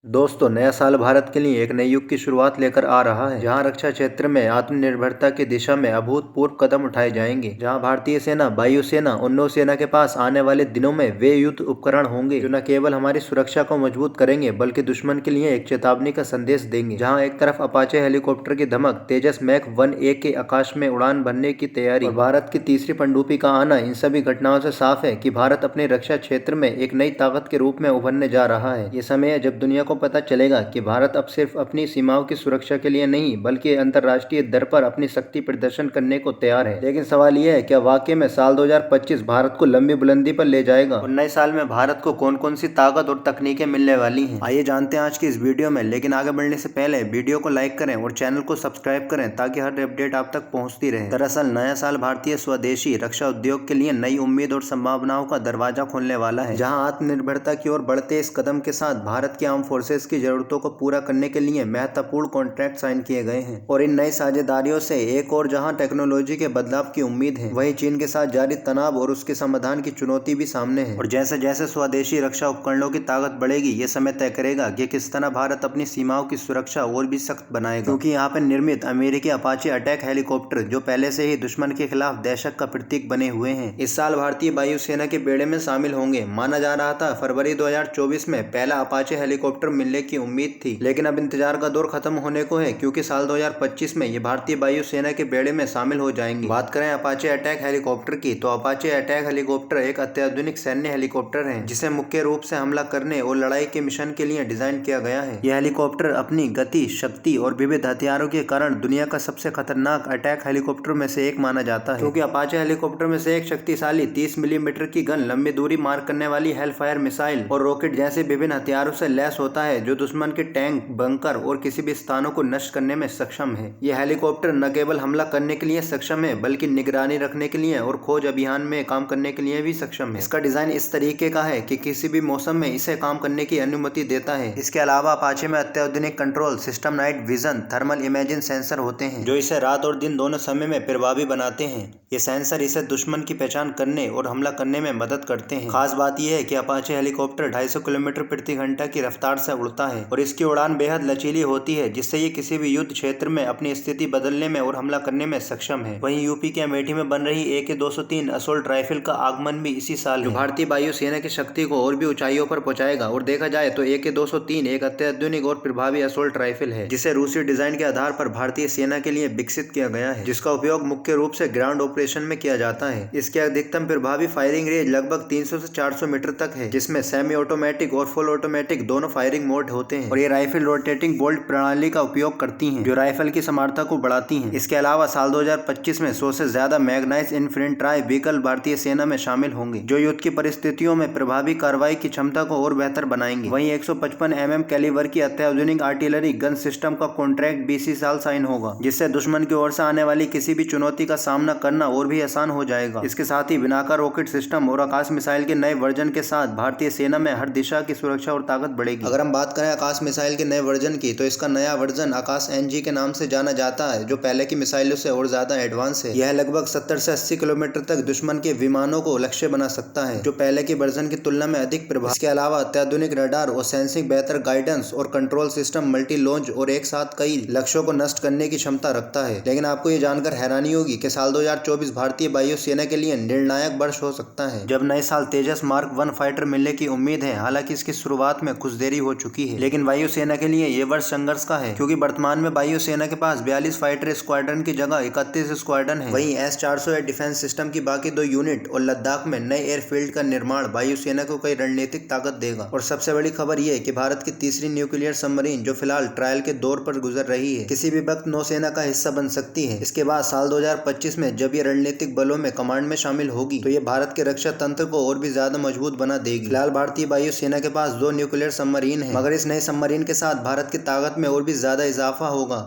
दोस्तों, नया साल भारत के लिए एक नए युग की शुरुआत लेकर आ रहा है, जहां रक्षा क्षेत्र में आत्मनिर्भरता की दिशा में अभूतपूर्व कदम उठाए जाएंगे। जहां भारतीय सेना, वायुसेना और नौसेना के पास आने वाले दिनों में वे युद्ध उपकरण होंगे जो न केवल हमारी सुरक्षा को मजबूत करेंगे, बल्कि दुश्मन के लिए एक चेतावनी का संदेश देंगे। जहाँ एक तरफ अपाचे हेलीकॉप्टर की धमक, तेजस मैक 1A के आकाश में उड़ान भरने की तैयारी और भारत की तीसरी पनडुब्बी का आना, इन सभी घटनाओं से साफ है कि भारत अपने रक्षा क्षेत्र में एक नई ताकत के रूप में उभरने जा रहा है। ये समय है जब दुनिया को पता चलेगा कि भारत अब सिर्फ अपनी सीमाओं की सुरक्षा के लिए नहीं, बल्कि अंतर्राष्ट्रीय दर पर अपनी शक्ति प्रदर्शन करने को तैयार है। लेकिन सवाल यह है, क्या वाकई में साल 2025 भारत को लंबी बुलंदी पर ले जाएगा? और नए साल में भारत को कौन कौन सी ताकत और तकनीकें मिलने वाली हैं? आइए जानते हैं आज की इस वीडियो में। लेकिन आगे बढ़ने से पहले वीडियो को लाइक करें और चैनल को सब्सक्राइब करें ताकि हर अपडेट आप तक पहुंचती रहे। दरअसल नया साल भारतीय स्वदेशी रक्षा उद्योग के लिए नई उम्मीद और संभावनाओं का दरवाजा खोलने वाला है, जहां आत्मनिर्भरता की ओर बढ़ते इस कदम के साथ भारत की आर्म फोर्सेस की जरूरतों को पूरा करने के लिए महत्वपूर्ण कॉन्ट्रैक्ट साइन किए गए हैं। और इन नई साझेदारियों से एक और जहां टेक्नोलॉजी के बदलाव की उम्मीद है, वहीं चीन के साथ जारी तनाव और उसके समाधान की चुनौती भी सामने है। और जैसे जैसे स्वदेशी रक्षा उपकरणों की ताकत बढ़ेगी, ये समय तय करेगा कि किस तरह भारत अपनी सीमाओं की सुरक्षा और भी सख्त बनाएगा। क्योंकि यहाँ पर निर्मित अमेरिकी अपाचे अटैक हेलीकॉप्टर, जो पहले से ही दुश्मन के खिलाफ दहशत का प्रतीक बने हुए हैं, इस साल भारतीय वायुसेना के बेड़े में शामिल होंगे। माना जा रहा था फरवरी 2024 में पहला अपाचे हेलीकॉप्टर मिलने की उम्मीद थी, लेकिन अब इंतजार का दौर खत्म होने को है, क्योंकि साल 2025 में ये भारतीय वायुसेना के बेड़े में शामिल हो जाएंगे। बात करें अपाचे अटैक हेलीकॉप्टर की, तो अपाचे अटैक हेलीकॉप्टर एक अत्याधुनिक सैन्य हेलीकॉप्टर है, जिसे मुख्य रूप से हमला करने और लड़ाई के मिशन के लिए डिजाइन किया गया है। यह हेलीकॉप्टर अपनी गति, शक्ति और विविध हथियारों के कारण दुनिया का सबसे खतरनाक अटैक हेलीकॉप्टर में से एक माना जाता है। क्योंकि अपाचे हेलीकॉप्टर में से एक शक्तिशाली 30 मिलीमीटर की गन, लंबी दूरी मार करने वाली हेलफायर मिसाइल और रॉकेट जैसे विभिन्न हथियारों से लैस होता है, जो दुश्मन के टैंक, बंकर और किसी भी स्थानों को नष्ट करने में सक्षम है। यह हेलीकॉप्टर न केवल हमला करने के लिए सक्षम है, बल्कि निगरानी रखने के लिए और खोज अभियान में काम करने के लिए भी सक्षम है। इसका डिजाइन इस तरीके का है कि किसी भी मौसम में इसे काम करने की अनुमति देता है। इसके अलावा अपाचे में अत्याधुनिक control system, night vision, thermal imaging sensor होते हैं, जो इसे रात और दिन दोनों समय में प्रभावी बनाते हैं। ये सेंसर इसे दुश्मन की पहचान करने और हमला करने में मदद करते हैं। खास बात यह है कि अपाचे हेलीकॉप्टर 250 किलोमीटर प्रति घंटा की रफ्तार से उड़ता है और इसकी उड़ान बेहद लचीली होती है, जिससे ये किसी भी युद्ध क्षेत्र में अपनी स्थिति बदलने में और हमला करने में सक्षम है। वहीं यूपी के अमेठी में बन रही AK-203 असोल्ट राइफल का आगमन भी इसी साल है, जो भारतीय वायुसेना की शक्ति को और भी ऊंचाइयों पर पहुंचाएगा। और देखा जाए तो AK-203 एक अत्याधुनिक और प्रभावी असोल्ट राइफल है, जिसे रूसी डिजाइन के आधार पर भारतीय सेना के लिए विकसित किया गया है, जिसका उपयोग मुख्य रूप से ग्राउंड ऑपरेशन में किया जाता है। इसके अधिकतम प्रभावी फायरिंग रेंज लगभग 300 से 400 मीटर तक है, जिसमें सेमी ऑटोमेटिक और फुल ऑटोमेटिक दोनों फायरिंग मोड होते हैं। और ये राइफल रोटेटिंग बोल्ट प्रणाली का उपयोग करती हैं, जो राइफल की समर्थता को बढ़ाती हैं। इसके अलावा साल 2025 में 100 से ज्यादा मैग्नाइज्ड इन्फेंट्री व्हीकल भारतीय सेना में शामिल होंगे, जो युद्ध की परिस्थितियों में प्रभावी कार्रवाई की क्षमता को और बेहतर बनाएंगे। वहीं 155 mm कैलिबर की अत्याधुनिक आर्टिलरी गन सिस्टम का कॉन्ट्रैक्ट भी इसी साल साइन होगा, जिससे दुश्मन की ओर से आने वाली किसी भी चुनौती का सामना करना और भी आसान हो जाएगा। इसके साथ ही बिनाका रॉकेट सिस्टम और आकाश मिसाइल के नए वर्जन के साथ भारतीय सेना में हर दिशा की सुरक्षा और ताकत बढ़ेगी। अगर हम बात करें आकाश मिसाइल के नए वर्जन की, तो इसका नया वर्जन आकाश NG के नाम से जाना जाता है, जो पहले की मिसाइलों से और ज्यादा एडवांस है। यह लगभग 70 से 80 किलोमीटर तक दुश्मन के विमानों को लक्ष्य बना सकता है, जो पहले के वर्जन की तुलना में अधिक प्रभावी। इसके अलावा अत्याधुनिक रडार और सेंसिंग, बेहतर गाइडेंस और कंट्रोल सिस्टम, मल्टी लॉन्च और एक साथ कई लक्ष्यों को नष्ट करने की क्षमता रखता है। लेकिन आपको ये जानकर हैरानी होगी कि साल 2024 भारतीय वायुसेना के लिए निर्णायक वर्ष हो सकता है, जब नए साल तेजस मार्क 1 फाइटर मिलने की उम्मीद है। हालांकि इसकी शुरुआत में कुछ देरी हो चुकी है, लेकिन वायुसेना के लिए ये वर्ष संघर्ष का है, क्योंकि वर्तमान में वायुसेना के पास 42 फाइटर स्क्वाड्रन की जगह 31 स्क्वाड्रन है। वहीं S-400 डिफेंस सिस्टम की बाकी 2 यूनिट और लद्दाख में नए एयरफील्ड का निर्माण वायुसेना को कई रणनीतिक ताकत देगा। और सबसे बड़ी खबर यह है कि भारत की तीसरी न्यूक्लियर सबमरीन, जो फिलहाल ट्रायल के दौर पर गुजर रही है, किसी भी वक्त नौसेना का हिस्सा बन सकती है। इसके बाद साल 2025 में जब ये रणनीतिक बलों में कमांड में शामिल होगी, तो ये भारत के रक्षा तंत्र को और भी ज्यादा मजबूत बना देगी। फिलहाल भारतीय वायुसेना के पास 2 न्यूक्लियर सबमरीन है, मगर इस नए सबमरीन के साथ भारत की ताकत में और भी ज्यादा इजाफा होगा।